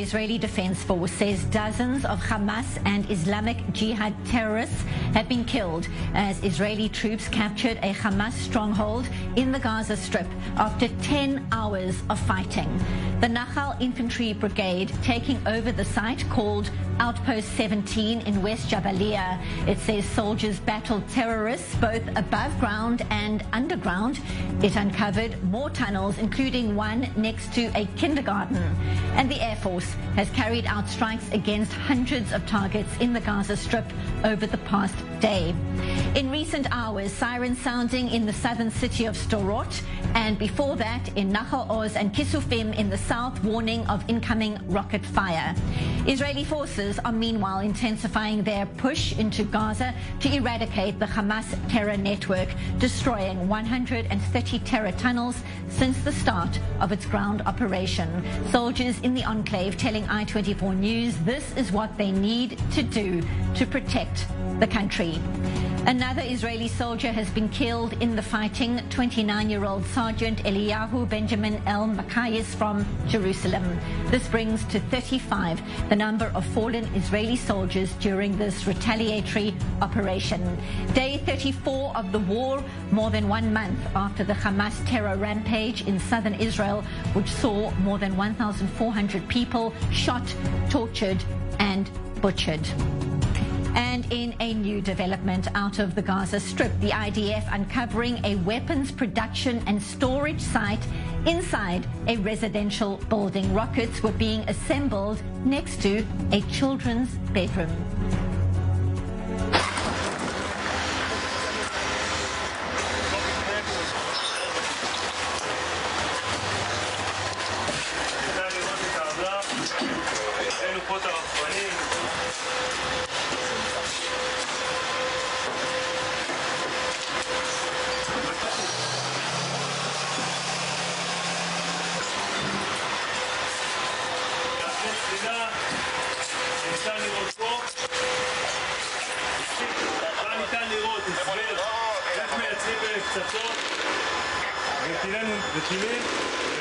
Israeli Defense Force says dozens of Hamas and Islamic Jihad terrorists have been killed as Israeli troops captured a Hamas stronghold in the Gaza Strip after 10 hours of fighting. The Nahal Infantry Brigade taking over the site called Outpost 17 in West Jabalia. It says soldiers battled terrorists both above ground and underground. It uncovered more tunnels, including one next to a kindergarten. And the Air Force has carried out strikes against hundreds of targets in the Gaza Strip over the past day. In recent hours, sirens sounding in the southern city of Sderot, and before that in Nahal Oz and Kisufim in the south, warning of incoming rocket fire. Israeli forces are meanwhile intensifying their push into Gaza to eradicate the Hamas terror network, destroying 130 terror tunnels since the start of its ground operation. Soldiers in the enclave telling I24 News this is what they need to do to protect the country. Another Israeli soldier has been killed in the fighting, 29-year-old Sergeant Eliyahu Benjamin El Makayis from Jerusalem. This brings to 35 the number of fallen Israeli soldiers during this retaliatory operation. Day 34 of the war, more than 1 month after the Hamas terror rampage in southern Israel, which saw more than 1,400 people shot, tortured and butchered. And in a new development out of the Gaza Strip, the IDF uncovering a weapons production and storage site inside a residential building. Rockets were being assembled next to a children's bedroom.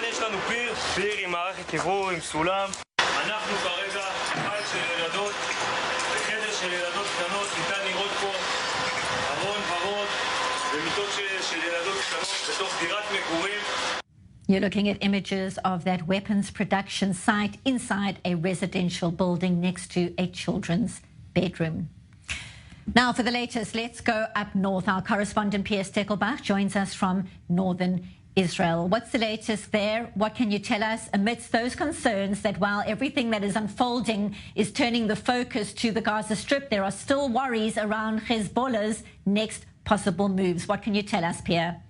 יש לנו פיר עם מערכת קירור, עם סולם. אנחנו כרגע בית של ילדות, בחדר של ילדות קטנות, ניתן לראות פה ארון ורוד ומיטות של ילדות קטנות בתוך דירת מגורים. You're looking at images of that weapons production site inside a residential building next to a children's bedroom. Now for the latest, let's go up north. Our correspondent Pierre Steckelbach joins us from northern Israel. What's the latest there? What can you tell us amidst those concerns that while everything that is unfolding is turning the focus to the Gaza Strip, there are still worries around Hezbollah's next possible moves? What can you tell us, Pierre?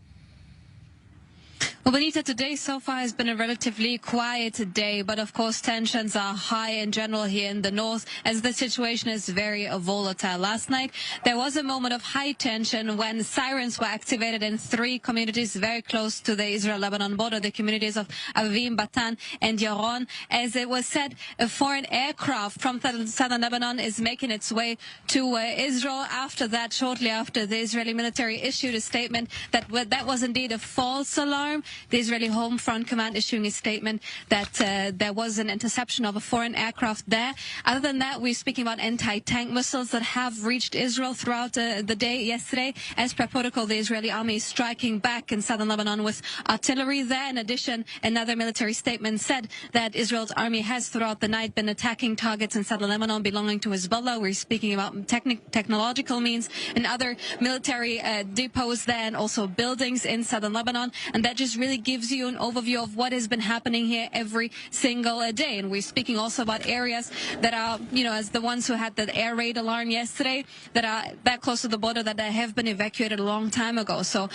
Well, Benita, today so far has been a relatively quiet day, but of course tensions are high in general here in the north as the situation is very volatile. Last night there was a moment of high tension when sirens were activated in 3 communities very close to the Israel-Lebanon border, the communities of Avim, Batan and Yaron. As it was said, a foreign aircraft from southern Lebanon is making its way to Israel. After that, shortly after, the Israeli military issued a statement that that was indeed a false alarm. The Israeli Home Front Command issuing a statement that there was an interception of a foreign aircraft there. Other than that, we're speaking about anti-tank missiles that have reached Israel throughout the day yesterday. As per protocol, the Israeli army is striking back in southern Lebanon with artillery there. In addition, another military statement said that Israel's army has throughout the night been attacking targets in southern Lebanon belonging to Hezbollah. We're speaking about technological means and other military depots there and also buildings in southern Lebanon. And that just really gives you an overview of what has been happening here every single day. And we're speaking also about areas that are, as the ones who had the air raid alarm yesterday, that are that close to the border that have been evacuated a long time ago. So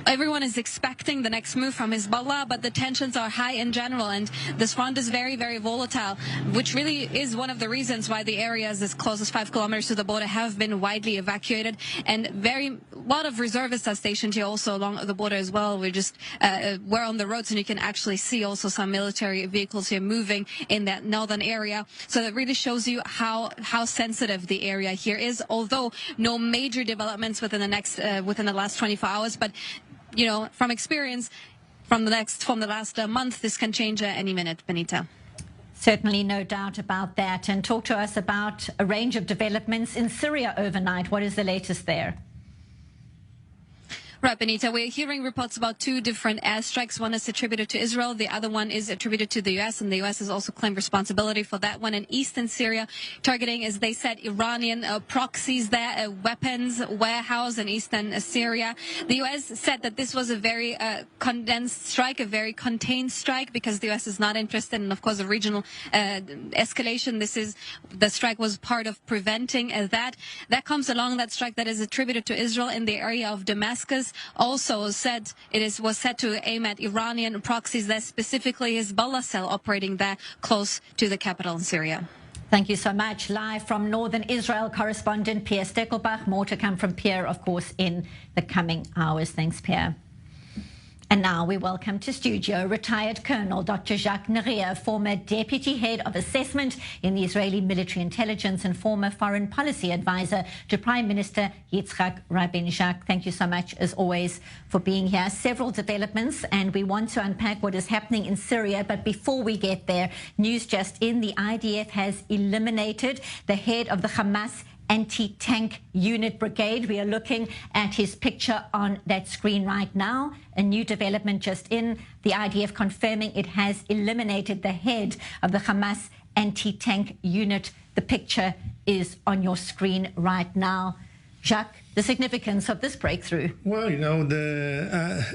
everyone is expecting the next move from Hezbollah, but the tensions are high in general. And this front is very, very volatile, which really is one of the reasons why the areas as close as 5 kilometers to the border have been widely evacuated. And a lot of reservists are stationed here also along the border as well. We're on the roads and you can actually see also some military vehicles here moving in that northern area. So that really shows you how sensitive the area here is, although no major developments within the last 24 hours. But, from experience from the last month, this can change any minute, Benita. Certainly, no doubt about that. And talk to us about a range of developments in Syria overnight. What is the latest there? Right, Benita, we're hearing reports about two different airstrikes. One is attributed to Israel. The other one is attributed to the U.S., and the U.S. has also claimed responsibility for that one in eastern Syria, targeting, as they said, Iranian proxies there, a weapons warehouse in eastern Syria. The U.S. said that this was a very condensed strike, a very contained strike, because the U.S. is not interested in, of course, a regional escalation. The strike was part of preventing that. That comes along, that strike that is attributed to Israel in the area of Damascus. Also said was said to aim at Iranian proxies, there specifically Hezbollah cell operating there close to the capital in Syria. Thank you so much. Live from northern Israel, correspondent Pierre Steckelbach. More to come from Pierre, of course, in the coming hours. Thanks, Pierre. And now we welcome to studio retired Colonel Dr. Jacques Neria, former Deputy Head of Assessment in the Israeli Military Intelligence and former Foreign Policy Advisor to Prime Minister Yitzhak Rabin. Jacques, thank you so much, as always, for being here. Several developments, and we want to unpack what is happening in Syria. But before we get there, news just in, the IDF has eliminated the head of the Hamas anti-tank unit brigade. We are looking at his picture on that screen right now. A new development just in, the IDF confirming it has eliminated the head of the Hamas anti-tank unit. The picture is on your screen right now. Jacques, the significance of this breakthrough? Well, you know,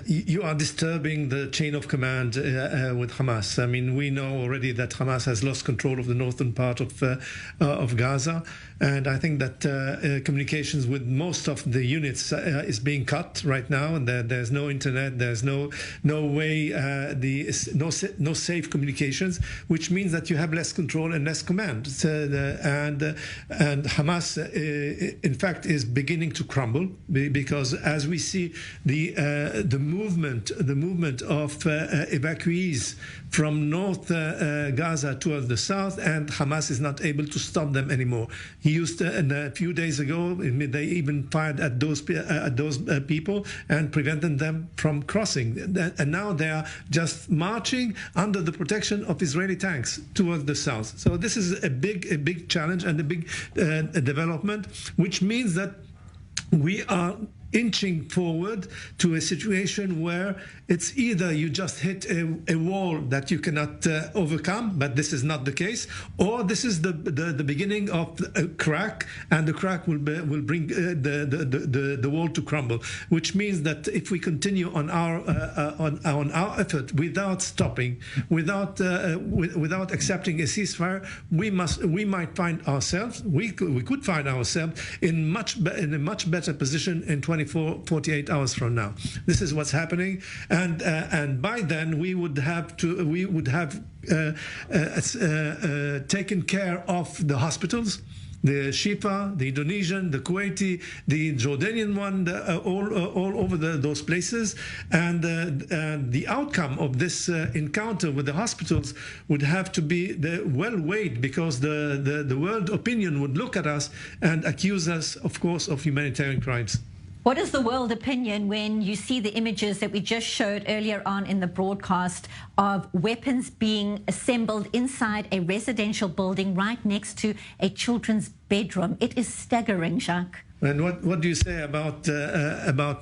you are disturbing the chain of command with Hamas. I mean, we know already that Hamas has lost control of the northern part of Gaza, and I think that communications with most of the units is being cut right now, and there's no internet, there's no way, no safe communications, which means that you have less control and less command. And Hamas, in fact, is beginning to crumble, because as we see the movement of evacuees from North Gaza towards the south, and Hamas is not able to stop them anymore. He used a few days ago, they even fired at those people and prevented them from crossing. And now they are just marching under the protection of Israeli tanks towards the south. So this is a big challenge and a big development, which means that we are inching forward to a situation where it's either you just hit a wall that you cannot overcome, but this is not the case, or this is the beginning of a crack, and the crack will bring the wall to crumble. Which means that if we continue on our effort without stopping, without accepting a ceasefire, we might find ourselves, we could find ourselves in a much better position in 48 hours from now. This is what's happening, and by then we would have taken care of the hospitals, the Shifa, the Indonesian, the Kuwaiti, the Jordanian one, all over those places, and the outcome of this encounter with the hospitals would have to be well weighed, because the world opinion would look at us and accuse us, of course, of humanitarian crimes. What is the world opinion when you see the images that we just showed earlier on in the broadcast of weapons being assembled inside a residential building right next to a children's bedroom? It is staggering, Jacques. And what do you say about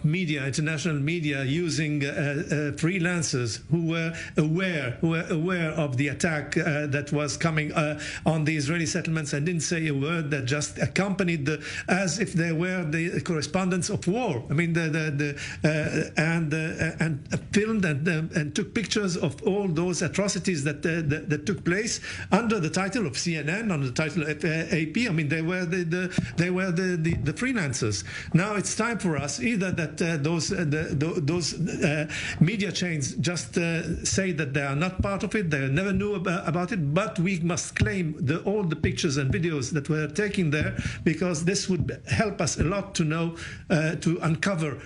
media, international media, using freelancers who were aware of the attack that was coming on the Israeli settlements, and didn't say a word, that just accompanied as if they were the correspondents of war? I mean, and filmed and took pictures of all those atrocities that took place under the title of CNN, under the title of AP. I mean, they were the freelancers. Now it's time for us either that those media chains just say that they are not part of it, they never knew about it, but we must claim all the pictures and videos that were taken there, because this would help us a lot to know, to uncover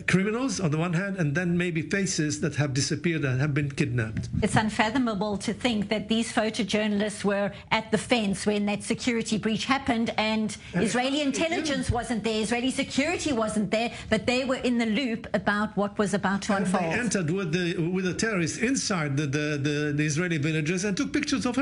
criminals on the one hand, and then maybe faces that have disappeared and have been kidnapped. It's unfathomable to think that these photojournalists were at the fence when that security breach happened, and Israeli intelligence wasn't there, Israeli security wasn't there, but they were in the loop about what was about to unfold. They entered with the terrorists inside the Israeli villages and took pictures of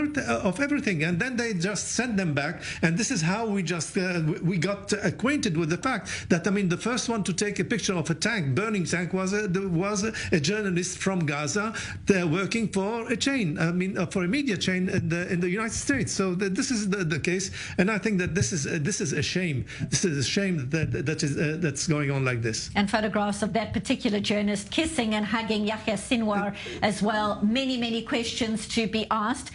everything, and then they just sent them back. And this is how we just we got acquainted with the fact that, I mean, the first one to take a picture of a tank, burning tank, was a journalist from Gaza working for a chain, I mean, for a media chain in the United States. So this is the case, and I think that this is a shame. This is a shame that's going on like this. And photographs of that particular journalist kissing and hugging Yahya Sinwar as well. Many questions to be asked.